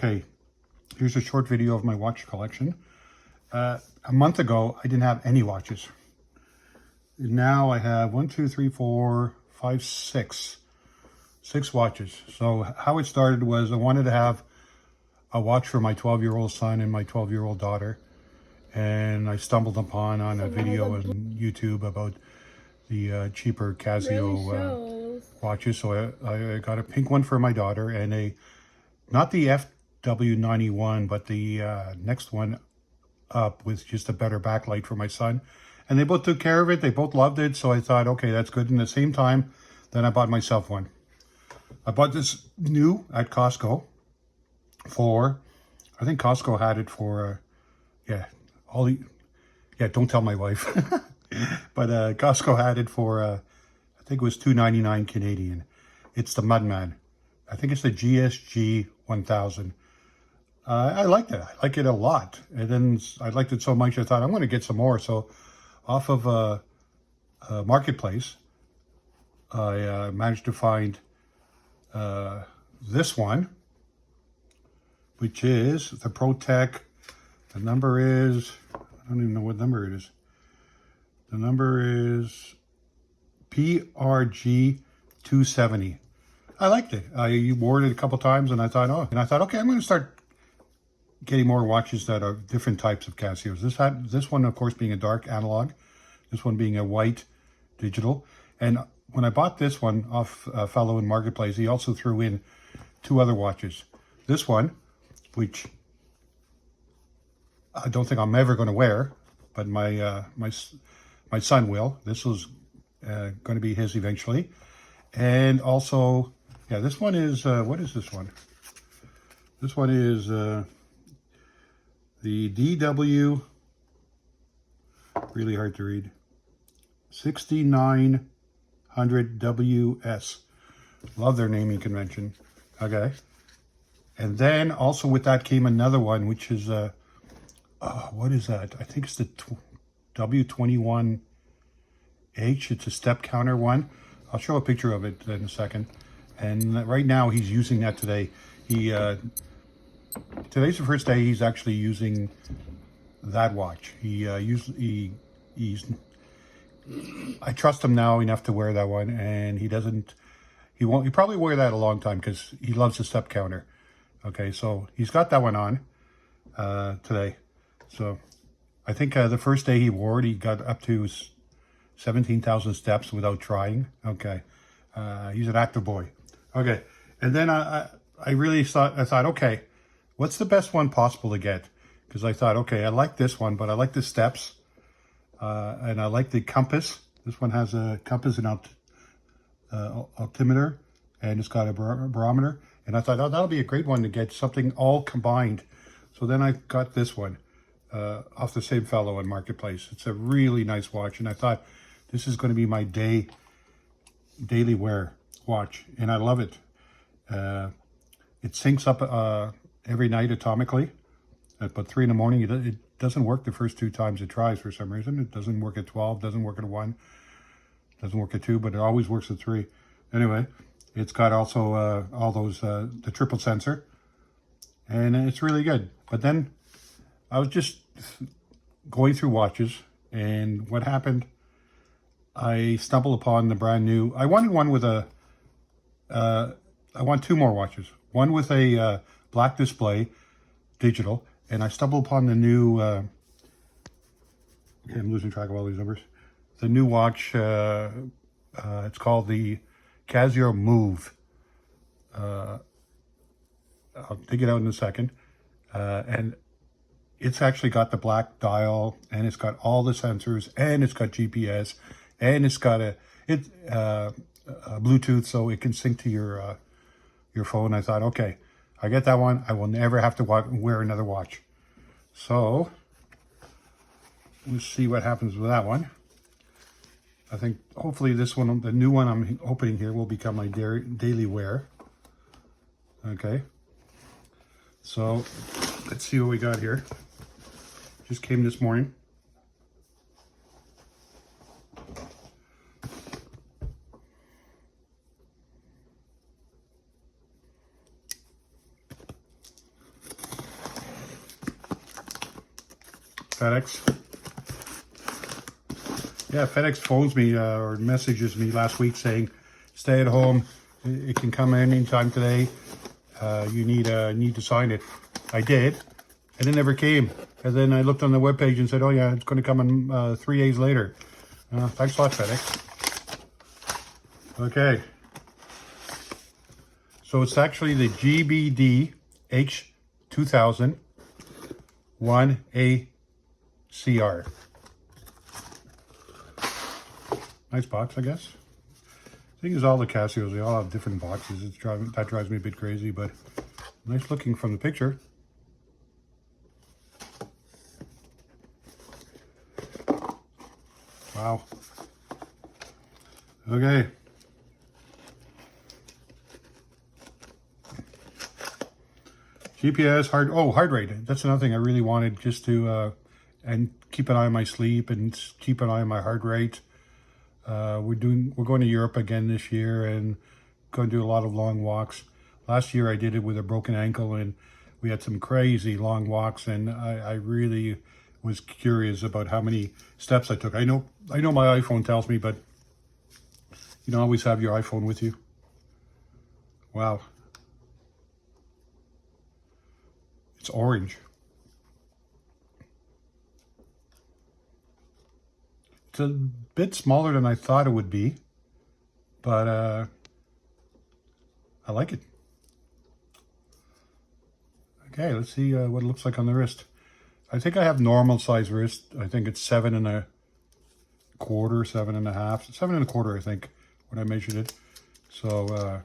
Okay, here's a short video of my watch collection. A month ago, I didn't have any watches. Now I have 6 watches. So how it started was I wanted to have a watch for my 12-year-old son and my 12-year-old daughter. And I stumbled upon on a video on YouTube about the cheaper Casio watches. So I got a pink one for my daughter and not the FW91, but the next one up with just a better backlight for my son. And they both took care of it. They both loved it. So I thought, okay, that's good. And at the same time, then I bought myself one. I bought this new at Costco for, I think Costco had it for, don't tell my wife. But Costco had it for, I think it was $2.99 Canadian. It's the Mudman. I think it's the GBD-H2000. I liked it. I like it a lot. And then I liked it so much, I thought I'm going to get some more. So off of Marketplace, I managed to find this one, which is the ProTrek. The number is, I don't even know what number it is. The number is PRG-270. I liked it. I wore it a couple times and I thought, okay, I'm going to start getting more watches that are different types of Casios. This one, of course, being a dark analog. This one being a white digital. And when I bought this one off a fellow in Marketplace, he also threw in 2 other watches. This one, which I don't think I'm ever going to wear, but my son will. This was going to be his eventually. And also, this one is, what is this one? This one is the DW, really hard to read, 6900WS. Love their naming convention. Okay. And then also with that came another one, which is, what is that? I think it's the W21H. It's a step counter one. I'll show a picture of it in a second. And right now he's using that today. Today's the first day he's actually using that watch. I trust him now enough to wear that one, and he probably wear that a long time because he loves the step counter. Okay, so he's got that one on today. So I think the first day he wore it, he got up to 17,000 steps without trying. Okay, he's an active boy. Okay, and then I really thought, okay, what's the best one possible to get? Because I thought, okay, I like this one, but I like the steps, and I like the compass. This one has a compass and altimeter, and it's got a barometer. And I thought, oh, that'll be a great one to get something all combined. So then I got this one off the same fellow in Marketplace. It's a really nice watch, and I thought this is going to be my daily wear watch, and I love it. It syncs up every night atomically. At about 3 in the morning, it doesn't work the first 2 times it tries for some reason. It doesn't work at 12, doesn't work at 1, doesn't work at 2, but it always works at 3. Anyway, it's got also all those, the triple sensor, and it's really good. But then I was just going through watches, and what happened, I stumbled upon the brand new, I wanted one with I want 2 more watches. One with a black display, digital, and I stumbled upon the new, okay, I'm losing track of all these numbers. The new watch, it's called the Casio Move. I'll dig it out in a second. And it's actually got the black dial, and it's got all the sensors, and it's got GPS, and it's got a Bluetooth, so it can sync to your phone. I thought, okay, I get that one. I will never have to wear another watch. So let's see what happens with that one. I think hopefully this one, the new one I'm opening here, will become my daily wear. Okay. So let's see what we got here. Just came this morning. FedEx. Yeah, FedEx phones me or messages me last week saying, stay at home. It can come anytime today. You need to sign it. I did, and it never came. And then I looked on the webpage and said, oh yeah, it's going to come in 3 days later. Thanks a lot, FedEx. Okay. So it's actually the GBD-H2000-1A CR. Nice box, I guess. The thing is, all the Casios, they all have different boxes. That drives me a bit crazy, but nice looking from the picture. Wow. Okay. GPS, heart rate. That's another thing I really wanted, just to, and keep an eye on my sleep and keep an eye on my heart rate. We're going to Europe again this year and going to do a lot of long walks. Last year I did it with a broken ankle and we had some crazy long walks, and I really was curious about how many steps I took. I know my iPhone tells me, but you don't always have your iPhone with you. Wow. It's orange. It's a bit smaller than I thought it would be, but I like it. Okay, let's see what it looks like on the wrist. I think I have normal size wrist. I think it's 7 1/4, 7 1/2, 7 1/4, I think, when I measured it. So,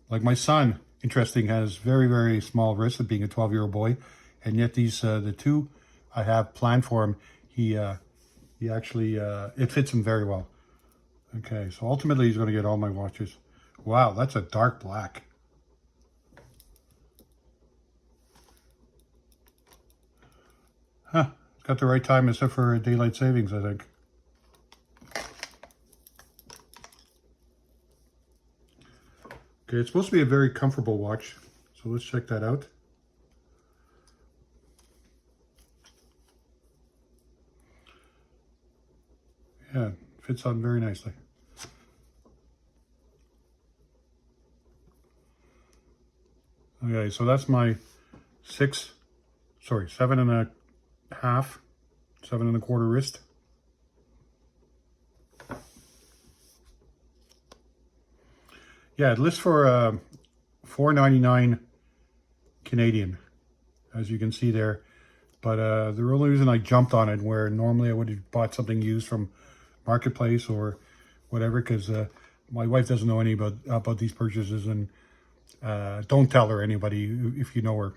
like my son, interesting, has very, very small wrists, being a 12-year-old boy, and yet these the two I have planned for him, he actually it fits him very well. Okay, so ultimately he's going to get all my watches. Wow, that's a dark black. Huh, it's got the right time except for daylight savings, I think. Okay, it's supposed to be a very comfortable watch, so let's check that out. Yeah, fits on very nicely. Okay, so that's my 7 1/2, 7 1/4 wrist. Yeah, it lists for $4.99 Canadian, as you can see there. But the only reason I jumped on it, where normally I would have bought something used from Marketplace or whatever, because my wife doesn't know any about these purchases, and don't tell her, anybody, if you know her.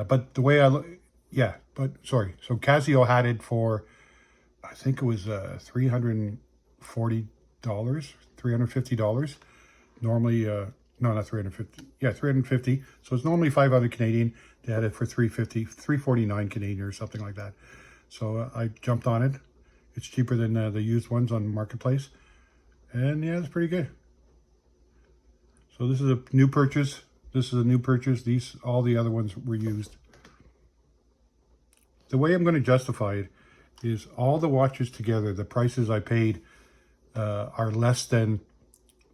But the way I look, yeah, but sorry. So Casio had it for, I think it was $340, $350. Normally, no, not 350. Yeah, 350. So it's normally 500 Canadian. They had it for 350, 349 Canadian or something like that. So I jumped on it. It's cheaper than the used ones on Marketplace. And yeah, it's pretty good. So this is a new purchase. All the other ones were used. The way I'm going to justify it is all the watches together, the prices I paid are less than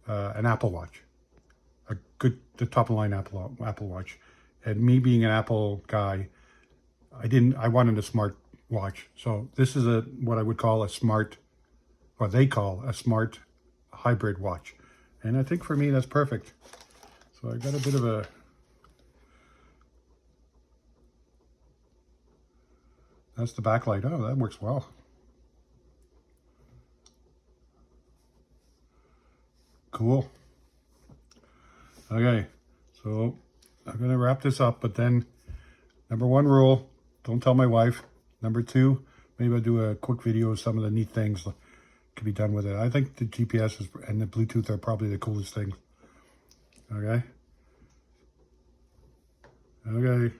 an Apple Watch, the top of the line Apple Watch. And me being an Apple guy, I wanted a smart watch. So this is what I would call a smart, or they call a smart hybrid watch. And I think for me, that's perfect. So I got a bit of a, that's the backlight. Oh, that works well. Cool. Okay, so I'm going to wrap this up, but then number 1 rule, don't tell my wife. Number 2, maybe I'll do a quick video of some of the neat things that can be done with it. I think the GPS and the Bluetooth are probably the coolest things. Okay. Okay.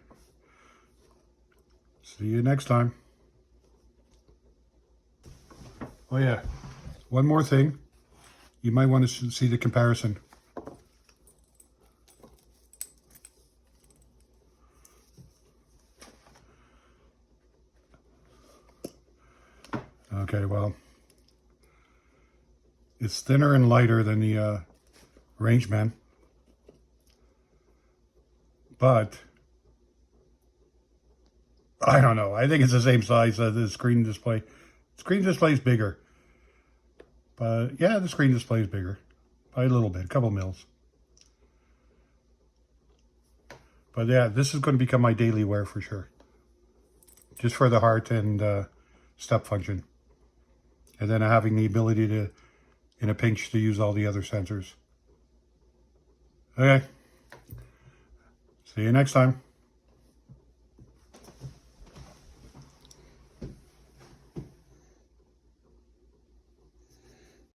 See you next time. Oh yeah, one more thing. You might want to see the comparison. Okay, well, it's thinner and lighter than the Rangeman, but I don't know. I think it's the same size as the screen display. Screen display is bigger, but yeah, the screen display is bigger by a little bit, a couple mils. But yeah, this is going to become my daily wear for sure. Just for the heart and step function. And then having the ability to, in a pinch, to use all the other sensors. Okay. See you next time.